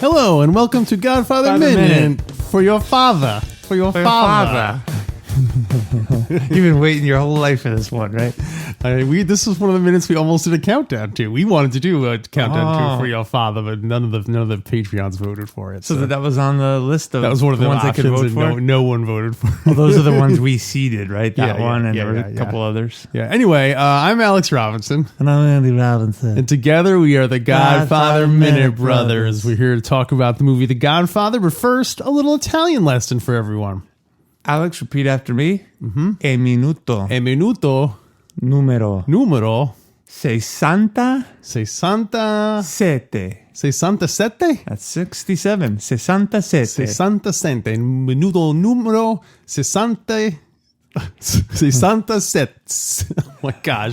Hello and welcome to Godfather Minute for your father. For your father. You've been waiting your whole life for this one, right? This was one of the minutes we almost did a countdown to. We wanted to do a countdown to for your father, but none of the Patreons voted for it. So that was on the list of that was one of the ones I could vote for. No one voted for. Well, those are the ones we seeded, right? That one and there were a couple others. Yeah. Anyway, I'm Alex Robinson, and I'm Andy Robinson, and together we are the Godfather Minute Brothers. We're here to talk about the movie The Godfather, but first, a little Italian lesson for everyone. Alex, repeat after me. Mm-hmm. E minuto. Numero. 67. 67? That's 67. 67. 67. Minuto numero 67. 67. Oh my gosh.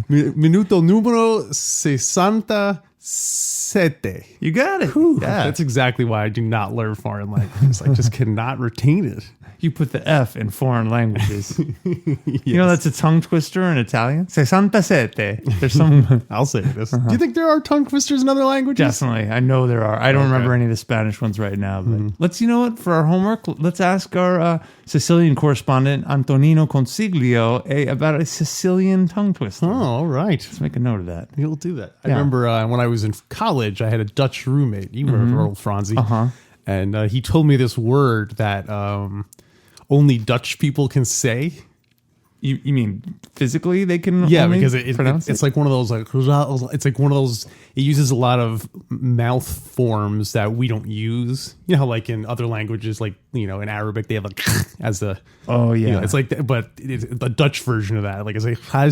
Minuto numero 67. You got it. Yeah. That's exactly why I do not learn foreign languages. I just cannot retain it. You put the F in foreign languages. Yes. You know that's a tongue twister in Italian? 67. There's some... I'll say this. Do you think there are tongue twisters in other languages? Definitely. I know there are. I don't remember any of the Spanish ones right now. But let's, you know what, for our homework, let's ask our Sicilian correspondent, Antonino Consiglio, about a Sicilian tongue twister. Oh, all right. Let's make a note of that. We'll do that. I remember when I was in college, I had a Dutch roommate. You remember old Franzi. And he told me this word that... only Dutch people can say. You mean physically they can? Yeah, only because it's like one of those it's like one of those. It uses a lot of mouth forms that we don't use. You know, how like in other languages, like in Arabic they have like as the. Oh yeah, it's like, but it's the Dutch version of that. Like it's like and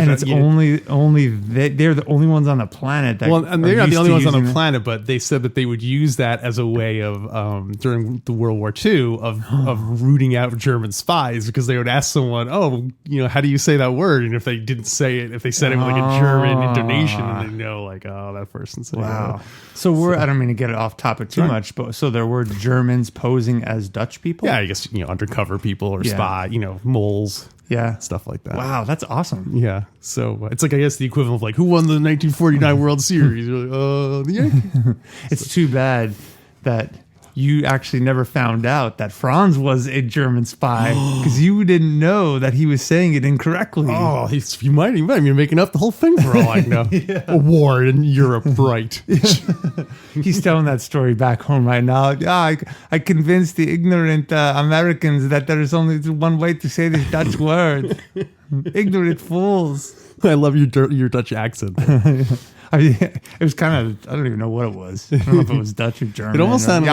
it's only they're the only ones on the planet. That and they're not the only ones on the planet, but they said that they would use that as a way of during the World War II of rooting out German spies because they would ask someone, how do you say that word? And if they didn't say it, if they said it with like a German intonation, and they know like, that person said wow. So I don't mean to get it off topic too much, but so there were Germans posing as Dutch people? Yeah, I guess, undercover people or spy, moles. Yeah. Stuff like that. Wow, that's awesome. Yeah. So it's like, I guess the equivalent of like, who won the 1949 World Series? You're like, the Yankees. It's too bad that you actually never found out that Franz was a German spy because you didn't know that he was saying it incorrectly. Oh, you might be making up the whole thing for all I know. A war in Europe, right? He's telling that story back home right now. I convinced the ignorant Americans that there is only one way to say this Dutch word. Ignorant fools. I love your Dutch accent. I mean, it was kind of, I don't even know what it was. I don't know if it was Dutch or German. It almost sounded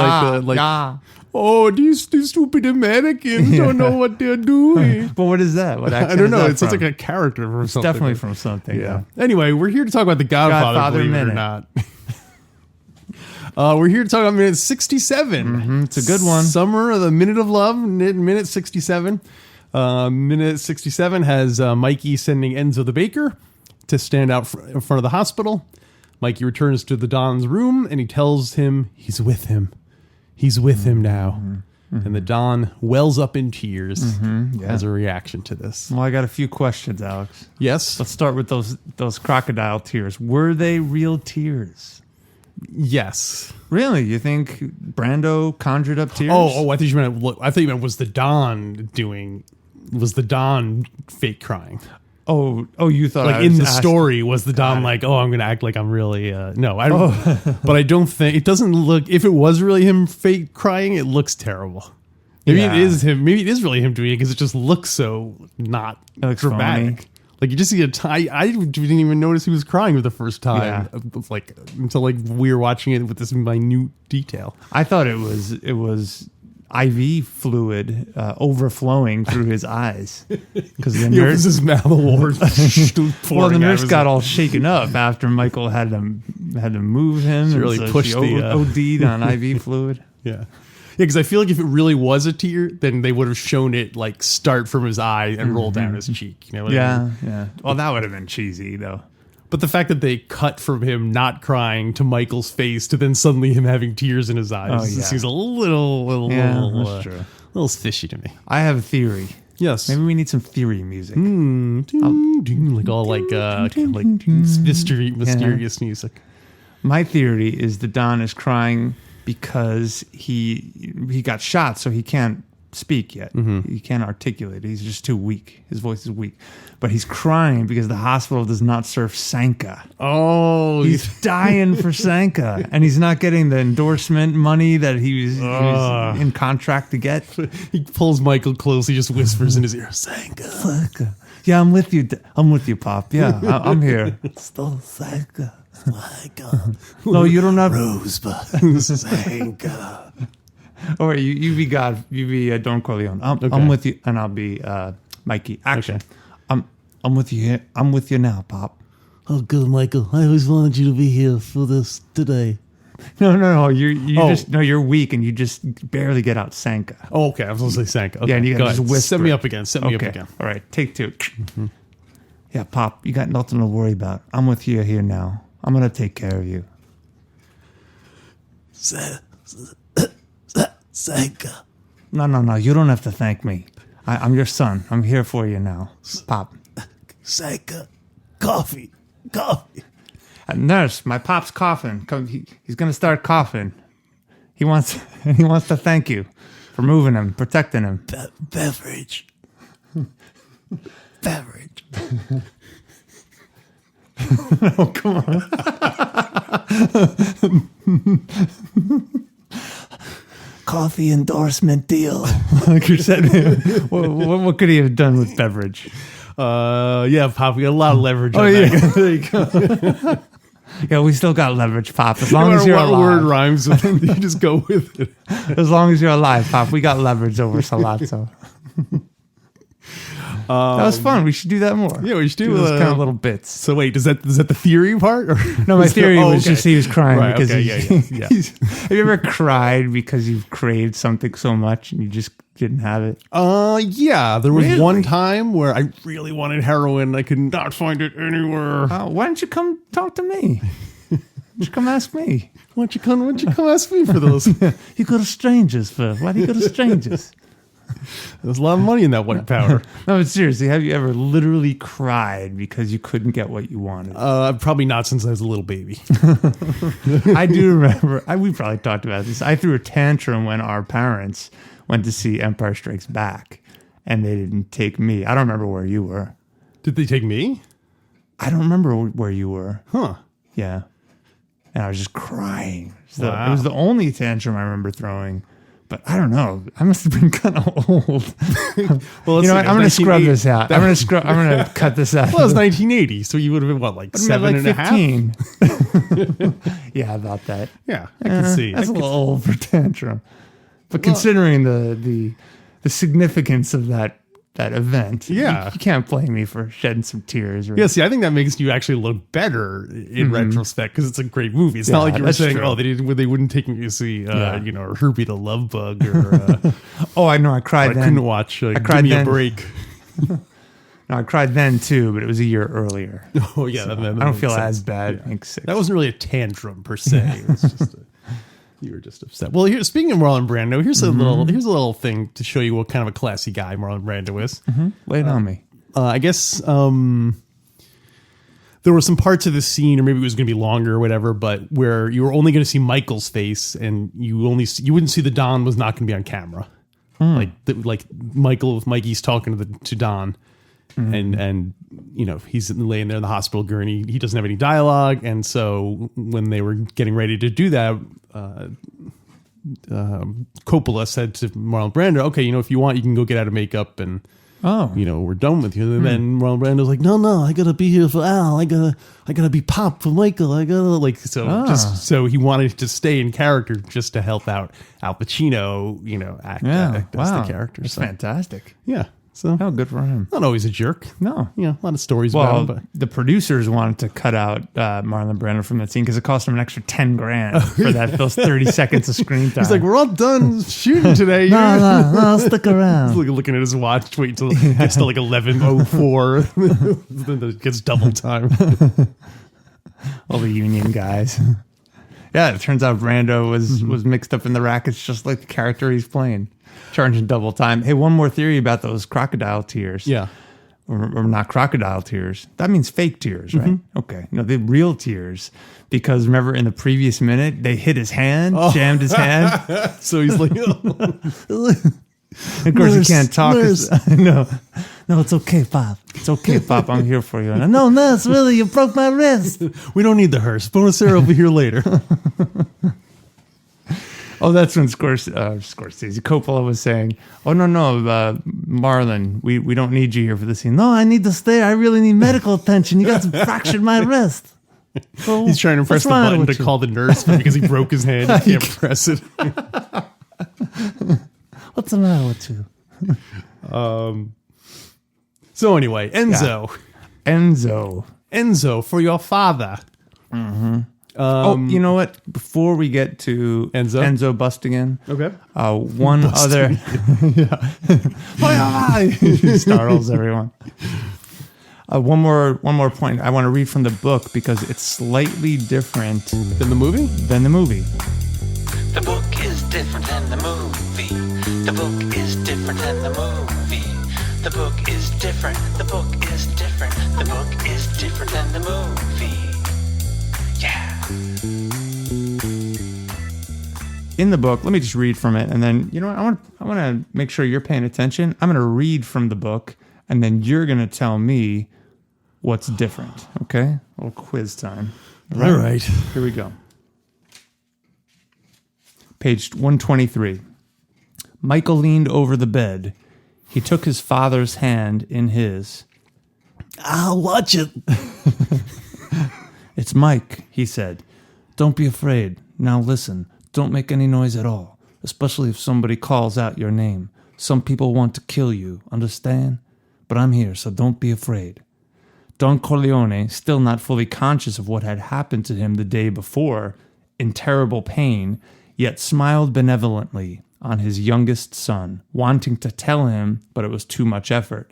oh, these stupid Americans don't know what they're doing. But what is that? What accent I don't know. It's like a character from something. Definitely from something. Yeah. Anyway, we're here to talk about The Godfather, believe it or not. We're here to talk about minute 67. Mm-hmm. It's a good one. Summer of the Minute of Love, minute 67. Minute 67 has Mikey sending Enzo the baker to stand out in front of the hospital. Mikey returns to the Don's room and he tells him he's with him. He's with him now. Mm-hmm. And the Don wells up in tears as a reaction to this. Well, I got a few questions, Alex. Yes? Let's start with those crocodile tears. Were they real tears? Yes. Really? You think Brando conjured up tears? Oh, I thought you meant was the Don fake crying? Oh, you thought like in the story was the Don like, I'm going to act like I'm really no, I don't. But I don't think it doesn't look. If it was really him fake crying, it looks terrible. Maybe it is him. Maybe it is really him doing it because it just looks so not dramatic. Funny. Like you just see I didn't even notice he was crying for the first time. Yeah. Like until like we were watching it with this minute detail. I thought it was IV fluid overflowing through his eyes because the nurse his mouth. Well, the nurse got all shaken up after Michael had to move him. She really pushed OD'd on IV fluid. Yeah. because I feel like if it really was a tear, then they would have shown it like start from his eye and roll down his cheek. You know what I mean? Yeah. Well, that would have been cheesy, though. But the fact that they cut from him not crying to Michael's face to then suddenly him having tears in his eyes seems a little fishy to me. I have a theory. Yes. Maybe we need some theory music. Like all mysterious music. My theory is the Don is crying because he got shot, so he can't speak yet. He can't articulate. He's just too weak. His voice is weak. But he's crying because the hospital does not serve Sanka. Oh, he's dying for Sanka, and he's not getting the endorsement money that he was in contract to get. He pulls Michael close. He just whispers in his ear, Sanka. Yeah, I'm with you. I'm with you, Pop. Yeah, I'm here. Still Sanka. Sanka. No, you don't have Rosebud. Sanka. Or you be God. You be Don Corleone. I'm with you, and I'll be Mikey. Action. Okay. I'm with you here. I'm with you now, Pop. Oh, good, Michael. I always wanted you to be here for this today. No. You're weak, and you just barely get out Sanka. Oh, okay. I was going to say Sanka. Okay. Yeah, and you got to just whisper. Set me up again. All right, take two. Yeah, Pop, you got nothing to worry about. I'm with you here now. I'm gonna take care of you. Sanka. No. You don't have to thank me. I'm your son. I'm here for you now, Pop. Sanka. Coffee. Nurse, my Pop's coughing. He's gonna start coughing. He wants to thank you for moving him, protecting him. Beverage. Oh, come on. Coffee endorsement deal. Like you said, what could he have done with beverage? Yeah, Pop, we got a lot of leverage. There you go. Yeah, we still got leverage, Pop. As long as you're alive. Word rhymes with it, you just go with it. As long as you're alive, Pop, we got leverage over Salazzo. That was fun. We should do that more. Yeah, we should do those kind of little bits. So wait, is that the theory part? Or no, my theory was just he was crying because yeah. Have you ever cried because you've craved something so much and you just didn't have it? Yeah. There was one time where I really wanted heroin. I could not find it anywhere. Why don't you come talk to me? Why don't you come ask me? Why don't you come ask me for those? You go to strangers first. Why do you go to strangers? There's a lot of money in that white powder. No, but seriously, have you ever literally cried because you couldn't get what you wanted? Probably not since I was a little baby. I do remember. We probably talked about this. I threw a tantrum when our parents went to see Empire Strikes Back, and they didn't take me. I don't remember where you were. Did they take me? I don't remember where you were. Huh. Yeah. And I was just crying. So Wow. It was the only tantrum I remember throwing. But I don't know. I must have been kind of old. Well, you know what? I'm going to scrub this out. I'm going to cut this out. Well, it was 1980, so you would have been what, like 7.5? Yeah, about that. Yeah, I can see. That's a little old for tantrum. But considering the significance of that event, yeah, you can't blame me for shedding some tears. Yeah, see, I think that makes you actually look better in retrospect because it's a great movie. It's not like you were saying, true. they wouldn't take me to see, Herbie the Love Bug or. Oh, I know. I cried then. I couldn't watch. I cried Give Me then. a Break. No, I cried then too, but it was a year earlier. Oh yeah, So that I don't feel sense. as bad. Yeah. Yeah. That wasn't really a tantrum per se. It was just you were just upset. Well, here, speaking of Marlon Brando, here's a little thing to show you what kind of a classy guy Marlon Brando is. Lay it on me. I guess there were some parts of the scene, or maybe it was going to be longer or whatever, but where you were only going to see Michael's face, and you wouldn't see the Don was not going to be on camera. Like Mikey's talking to Don, and he's laying there in the hospital gurney. He doesn't have any dialogue, and so when they were getting ready to do that, Coppola said to Marlon Brando, "Okay, if you want, you can go get out of makeup and." Oh, We're done with you. And then Marlon Brando's like, no, I gotta be here for Al. I gotta be Pop for Michael. So he wanted to stay in character just to help out Al Pacino, act as the character. That's So, fantastic. yeah. So Oh, good for him. not always a jerk. No. Yeah, a lot of stories about Well, him. But the producers wanted to cut out Marlon Brando from that scene because it cost him an extra $10,000 for those 30 seconds of screen time. he's like, we're all done shooting today. No, stick around. He's looking at his watch, wait till it gets to like 11:04. Then it gets double time. all the union guys. Yeah, it turns out Brando was mixed up in the rackets just like the character he's playing, charging double time. Hey, one more theory about those crocodile tears. Yeah. Or not crocodile tears. That means fake tears, right? Okay. No, the real tears. Because remember in the previous minute, they hit his hand, jammed his hand. So he's like, Of course, he can't talk. No, No, it's okay, Pop. it's okay, Pop. I'm here for you. And No, nurse, really, you broke my wrist. we don't need the hearse. Bonacera will be here later. Oh, that's when Scorsese Coppola was saying, "Oh no, Marlon, we don't need you here for the scene." No, I need to stay. I really need medical attention. You guys fractured my wrist. So, He's trying to press what's the wrong button to with you? call the nurse, but because he broke his hand, he can't press it. What's the matter with you? So anyway, Enzo. Enzo, for your father. You know what? Before we get to Enzo? busting in, Okay. one other startles everyone. One more point. I want to read from the book because it's slightly different In the movie? than the movie. The book is different than the movie. The book is different than the movie. The book is different. The book is different. The book is different than the movie. Yeah. In the book, let me just read from it, and then I want to make sure you're paying attention. I'm going to read from the book, and then you're going to tell me what's different. Okay, a little quiz time. All right. Here we go. Page 123. Michael leaned over the bed. He took his father's hand in his. I'll watch it. It's Mike, he said. Don't be afraid. Now listen. Don't make any noise at all, especially if somebody calls out your name. Some people want to kill you, understand? But I'm here, so don't be afraid. Don Corleone, still not fully conscious of what had happened to him the day before, in terrible pain, yet smiled benevolently on his youngest son, wanting to tell him, but it was too much effort.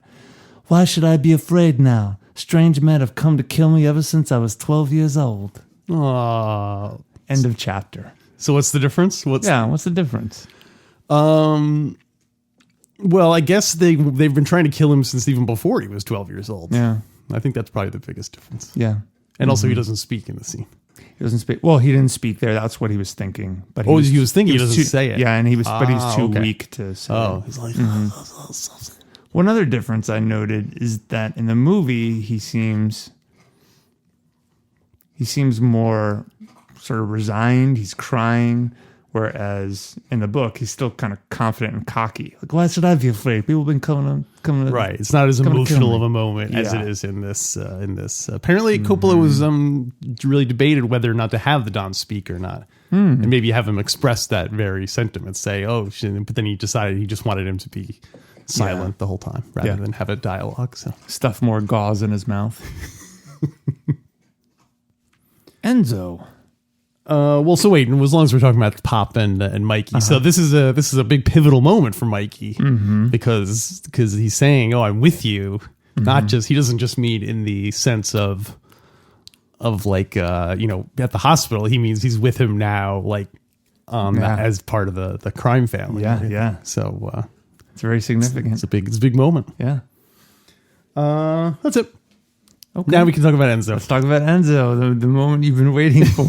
Why should I be afraid now? Strange men have come to kill me ever since I was 12 years old. Aw. End of chapter. So what's the difference? What's the difference? Well, I guess they've been trying to kill him since even before he was 12 years old. Yeah. I think that's probably the biggest difference. Yeah. And also he doesn't speak in the scene. He doesn't speak. Well, he didn't speak there. That's what he was thinking. But He was thinking, he doesn't too, say it. Yeah, and but he's too okay. weak to say Oh. it. He's like, One other difference I noted is that in the movie he seems more sort of resigned. He's crying, whereas in the book he's still kind of confident and cocky. Like, why should I be afraid? People have been coming. Right. It's not as Coming to kill emotional me. of a moment as Yeah. it is in this. Apparently, Coppola was really debated whether or not to have the Don speak or not, and maybe have him express that very sentiment. Say, "Oh," but then he decided he just wanted him to be silent the whole time rather than have a dialogue. So Stuff more gauze in his mouth. Enzo. Well, so wait, and as long as we're talking about Pop and Mikey, so this is a big pivotal moment for Mikey because he's saying, "Oh, I'm with you," not just he doesn't just mean in the sense of like at the hospital. He means he's with him now, like as part of the crime family. Yeah. So It's very significant. it's a big moment. Yeah. That's it. Okay. Now we can talk about Enzo. Let's talk about Enzo, the moment you've been waiting for.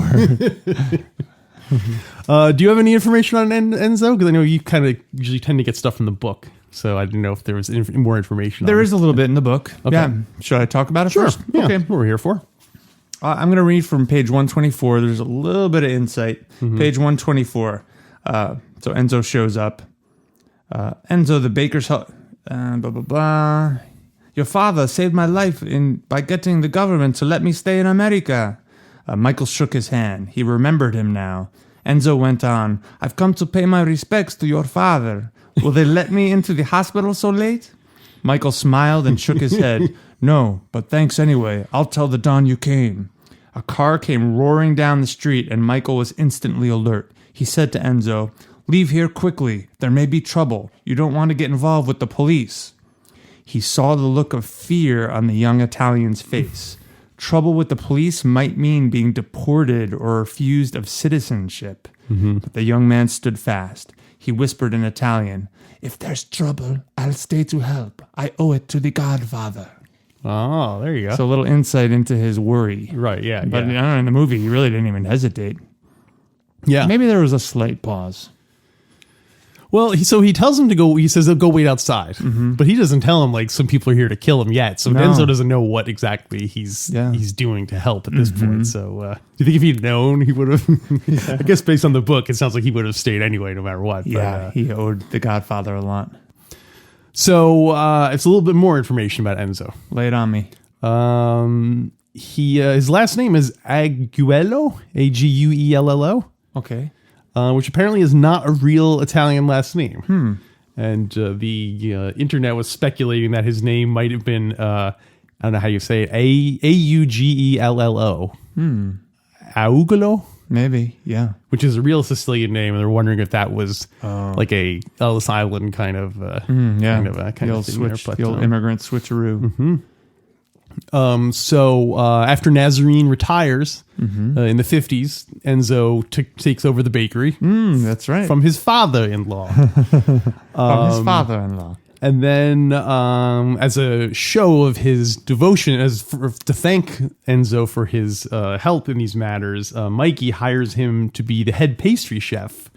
Do you have any information on Enzo? Because I know you kind of usually tend to get stuff from the book, so I didn't know if there was more information. There on is a little bit in the book. Okay. Yeah. Should I talk about it Sure. first? Yeah, Okay. what we're here for. I'm going to read from page 124. There's a little bit of insight. Page 124. So Enzo shows up. Enzo, the baker's... blah, blah, blah. Your father saved my life by getting the government to let me stay in America. Michael shook his hand. He remembered him now. Enzo went on. I've come to pay my respects to your father. Will they let me into the hospital so late? Michael smiled and shook his head. No, but thanks anyway. I'll tell the Don you came. A car came roaring down the street, and Michael was instantly alert. He said to Enzo, "Leave here quickly. There may be trouble. You don't want to get involved with the police." He saw the look of fear on the young Italian's face. Trouble with the police might mean being deported or refused of citizenship. But the young man stood fast. He whispered in Italian, "If there's trouble, I'll stay to help. I owe it to the Godfather." Oh, there you go. So a little insight into his worry. Right, yeah. But yeah. I don't know, in the movie, he really didn't even hesitate. Yeah. Maybe there was a slight pause. Well, he tells him to go. He says they'll go wait outside, but he doesn't tell him like some people are here to kill him yet. So No. Enzo doesn't know what exactly he's doing to help at this point. So do you think if he'd known, he would have? I guess based on the book, it sounds like he would have stayed anyway, no matter what. Yeah, he owed the Godfather a lot. So it's a little bit more information about Enzo. Lay it on me. His last name is Aguello, Aguello. Okay. Which apparently is not a real Italian last name. And the internet was speculating that his name might have been, I don't know how you say it, Augello. Augolo? Maybe, yeah. Which is a real Sicilian name, and they're wondering if that was like a Ellis Island kind of The old thing there, switch, the old immigrant switcheroo. So after Nazarene retires in the 50s, Enzo takes over the bakery. That's right. From his father-in-law. From his father-in-law. And then as a show of his devotion, to thank Enzo for his help in these matters, Mikey hires him to be the head pastry chef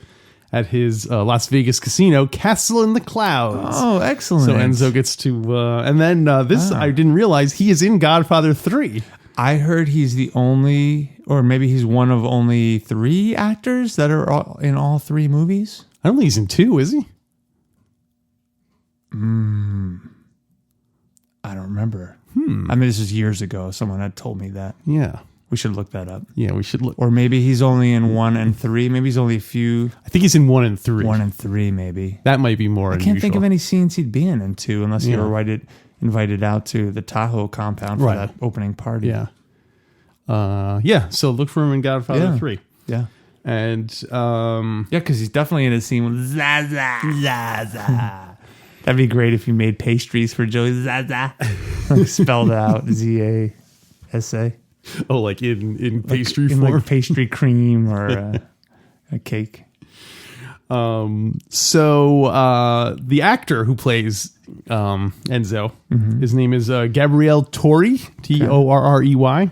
at his Las Vegas casino, Castle in the Clouds. Oh, excellent. So Enzo gets to... and then I didn't realize, he is in Godfather III. I heard he's the only, or maybe he's one of only 3 actors that are in all 3 movies. I don't think he's in 2, is he? I don't remember. I mean, this was years ago. Someone had told me that. Yeah. We should look that up. Yeah, we should look. Or maybe he's only in 1 and 3. Maybe he's only a few. I think he's in 1 and 3. 1 and 3, maybe. That might be more unusual. I can't think of any scenes he'd be in 2 unless he were invited out to the Tahoe compound for that opening party. Yeah. So look for him in Godfather 3. Yeah. And because he's definitely in a scene with Zaza. Zaza. That'd be great if you made pastries for Joey Zaza. Spelled out Z-A-S-A. Oh, like in pastry form? Like pastry cream or a cake. So the actor who plays Enzo, his name is Gabriele Torri, Torrey.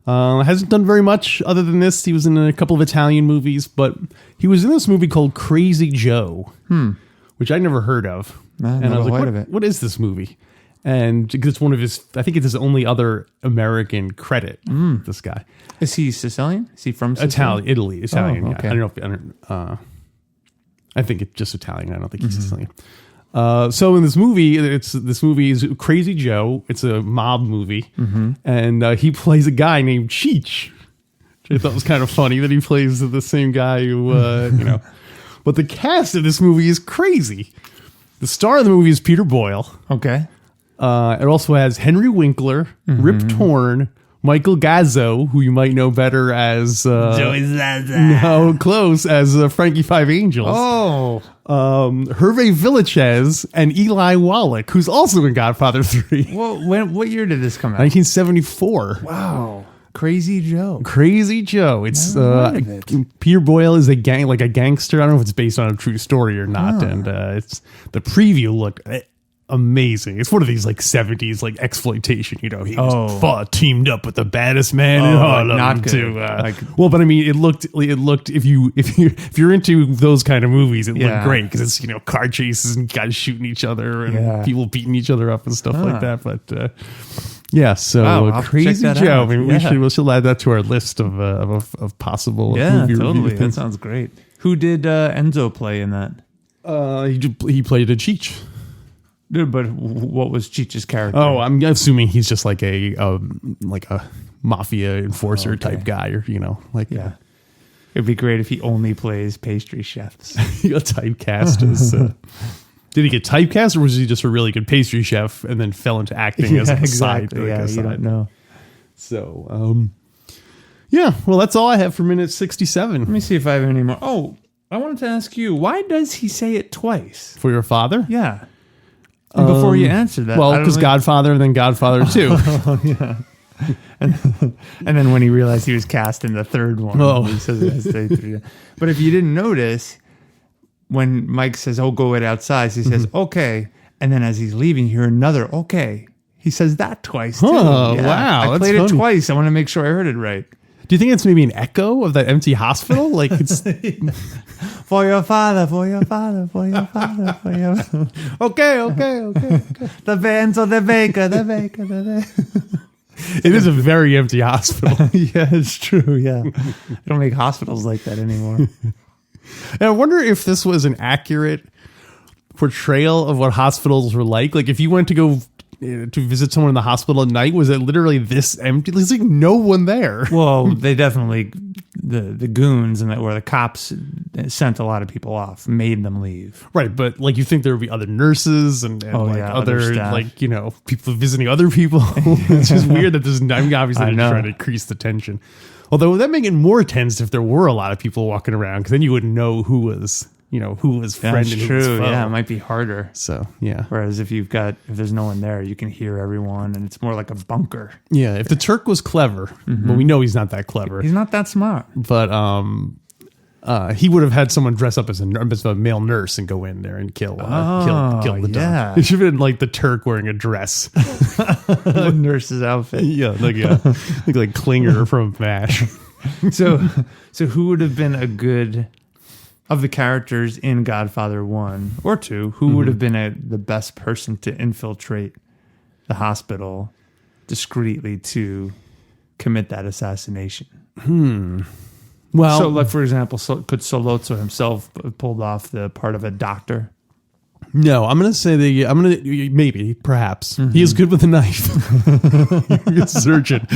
Hasn't done very much other than this. He was in a couple of Italian movies, but he was in this movie called Crazy Joe, which I never heard of. And I was like, what is this movie? And it's one of his, I think it's his only other American credit, this guy. Is he Sicilian? Is he from Sicily? Italian. Okay. Yeah. I think it's just Italian. I don't think he's Sicilian. So in this movie, this movie is Crazy Joe. It's a mob movie. And he plays a guy named Cheech, which I thought was kind of funny that he plays the same guy who, But the cast of this movie is crazy. The star of the movie is Peter Boyle. Okay. It also has Henry Winkler, Rip Torn, Michael Gazzo, who you might know better as Joey Zaza. No, close as Frankie Five Angels. Oh. Hervé Villachez and Eli Wallach, who's also in Godfather III. Well, what year did this come out? 1974. Wow. Crazy Joe. Crazy Joe. It's Peter Boyle is a gangster. I don't know if it's based on a true story or not. And it's the preview looked amazing. It's one of these like 70s like exploitation. He was teamed up with the baddest man in Harlem. Not good. Well, but I mean, it looked. If you're into those kind of movies, it looked great because it's car chases and guys shooting each other and people beating each other up and stuff like that. But so Crazy Joe. I mean, we should add that to our list of possible movie review things. That sounds great. Who did Enzo play in that? He played a Cheech. Dude, but what was Cheech's character? Oh, I'm assuming he's just like a mafia enforcer type guy, or It'd be great if he only plays pastry chefs. He got typecast as. Did he get typecast, or was he just a really good pastry chef and then fell into acting as a side? Exactly. Yeah, you don't know. So, yeah. Well, that's all I have for minute 67. Let me see if I have any more. Oh, I wanted to ask you, why does he say it twice? For your father? Yeah. And before you answer that, well, because Godfather and then Godfather 2. Oh, yeah. And then when he realized he was cast in the third one, he says it has to say 3. But if you didn't notice, when Mike says, "Oh, go wait outside," he says, "Okay," and then as he's leaving, you hear another "Okay." He says that twice too. Oh, wow! I played it twice. I want to make sure I heard it right. Do you think it's maybe an echo of that empty hospital? Like it's for your father, for your father, for your father, for your. Okay. The Enzo, the baker, the baker, the baker. It is a very empty hospital. Yeah, it's true. Yeah, they don't make hospitals like that anymore. And I wonder if this was an accurate portrayal of what hospitals were like. Like if you went to go to visit someone in the hospital at night, was it literally this empty? There's like no one there. Well, they definitely, the goons and where the cops sent a lot of people off, made them leave. Right, but like you think there would be other nurses and other staff. like, you know, people visiting other people. It's just weird that there's, I mean, obviously they're trying to increase the tension. Although would that make it more tense if there were a lot of people walking around, because then you wouldn't know who was friend and who was foe. Yeah, it might be harder. So yeah. Whereas if there's no one there, you can hear everyone, and it's more like a bunker. Yeah, if the Turk was clever, but we know he's not that clever. He's not that smart. But he would have had someone dress up as a male nurse and go in there and kill the dog. It should have been like the Turk wearing a dress, a nurse's outfit. Yeah, like Klinger from MASH. So who would have been a good of the characters in Godfather 1 or 2? Who would have been the best person to infiltrate the hospital discreetly to commit that assassination? Well, so like for example, could Solozzo himself have pulled off the part of a doctor? No, I'm going to say maybe, perhaps. He is good with a knife. He's a good surgeon.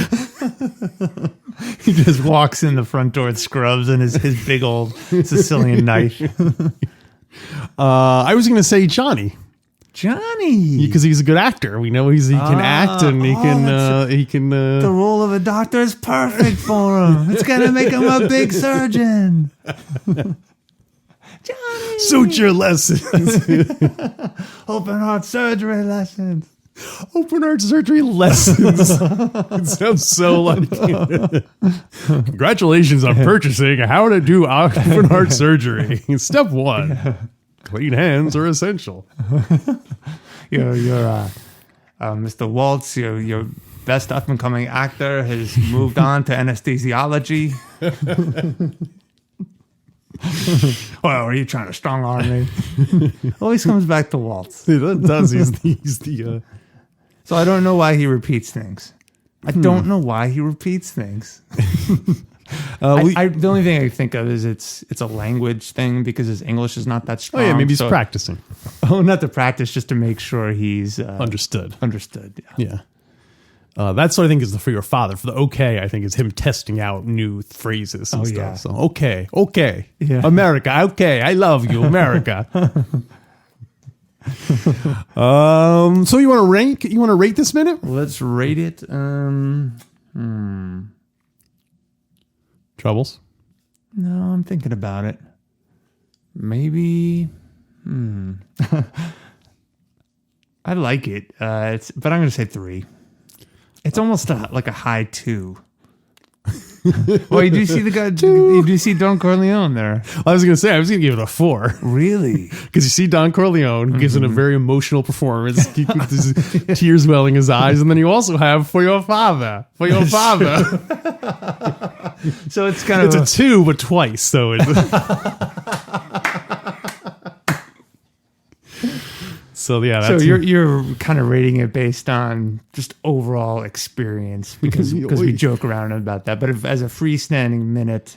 He just walks in the front door and scrubs and his big old Sicilian knife. I was going to say Johnny, because he's a good actor. We know he can act and he can. The role of a doctor is perfect for him. It's going to make him a big surgeon. Johnny, suture lessons, open heart surgery lessons. Open heart surgery lessons. It sounds so like. Congratulations on purchasing how to do open heart surgery. Step 1: clean hands are essential. You're Mr. Waltz. Your best up and coming actor has moved on to anesthesiology. Well, are you trying to strong arm me? Always comes back to Waltz. It does. He's the. So I don't know why he repeats things. I don't know why he repeats things. The only thing I think of is it's a language thing because his English is not that strong. Oh yeah, maybe he's practicing. Oh, not to practice, just to make sure he's understood. Understood. Yeah. That's what I think is for your father. For the okay, I think is him testing out new phrases and stuff. Yeah. So okay, yeah. America, okay, I love you, America. So you want to rank? You want to rate this minute? Let's rate it. Troubles? No, I'm thinking about it. Maybe. I like it. But I'm going to say 3. It's almost like a high 2. Well, you do see the guy. You do see Don Corleone there. I was going to say I was going to give it a 4. Really? Because you see Don Corleone gives it a very emotional performance, with his tears welling his eyes, and then you also have for your father. So it's kind of a 2, but twice. So it's. So yeah, that's you're kind of rating it based on just overall experience because we joke around about that. But as a freestanding minute,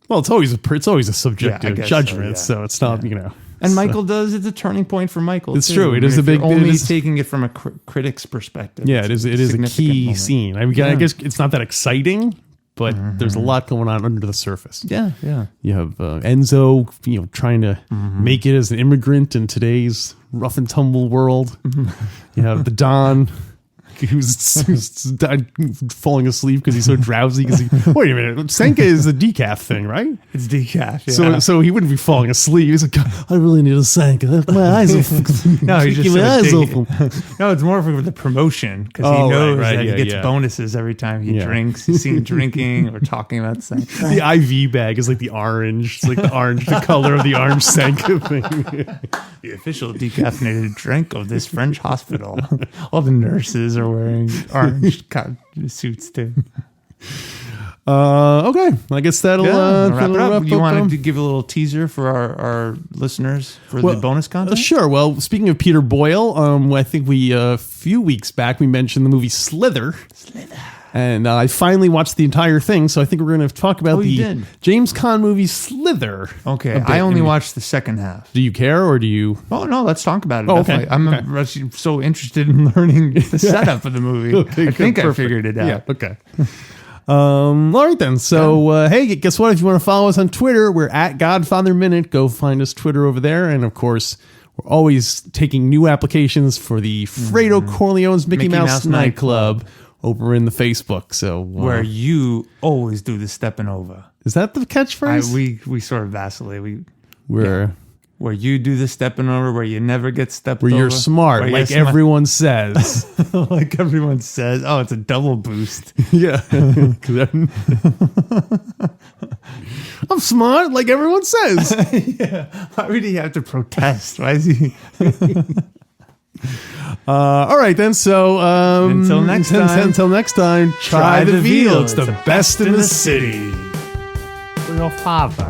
well, it's always a subjective judgment, so it's not And Michael does. It's a turning point for Michael. It's true. It is a big. Only taking it from a critic's perspective. Yeah, it is. It is a key scene. I mean, I guess it's not that exciting, but there's a lot going on under the surface. Yeah, yeah. You have Enzo, trying to make it as an immigrant in today's rough and tumble world. You have the Don, who's died falling asleep because he's so drowsy. Wait a minute, Sanka is the decaf thing, right? It's decaf. Yeah. So he wouldn't be falling asleep. He's like, God, I really need a Sanka. My eyes are no, he's just my eyes open. No, it's more for the promotion because he knows that he gets bonuses every time he drinks. He's seen drinking or talking about Sanka. The IV bag is like the orange. It's like the color of the orange Sanka thing. The official decaffeinated drink of this French hospital. All the nurses are wearing orange suits too. Okay, I guess that'll wrap it up. wrap You up, wanted to give a little teaser for our listeners for the bonus content? Sure. Well, speaking of Peter Boyle, I think we a few weeks back we mentioned the movie Slither. And I finally watched the entire thing, so I think we're going to talk about the James Caan movie Slither. Okay, I only watched the second half. Do you care, or do you? Oh, no, let's talk about it. Oh, definitely. okay. I'm actually so interested in learning the setup of the movie. Okay, I think perfect. I figured it out. Yeah, okay. All right, then. So, hey, guess what? If you want to follow us on Twitter, we're at Godfather Minute. Go find us Twitter over there. And, of course, we're always taking new applications for the Fredo Corleone's Mickey Mouse Nightclub over in the Facebook. So where you always do the stepping over. Is that the catchphrase? We sort of vacillate. Where you do the stepping over, where you never get stepped over. Where you're smart, like everyone says. Like everyone says. Oh, it's a double boost. Yeah. I'm smart, like everyone says. Yeah. Why would he have to protest? Why is he? All right, then. So until next time, try the veal. It's the best in the city. For your father.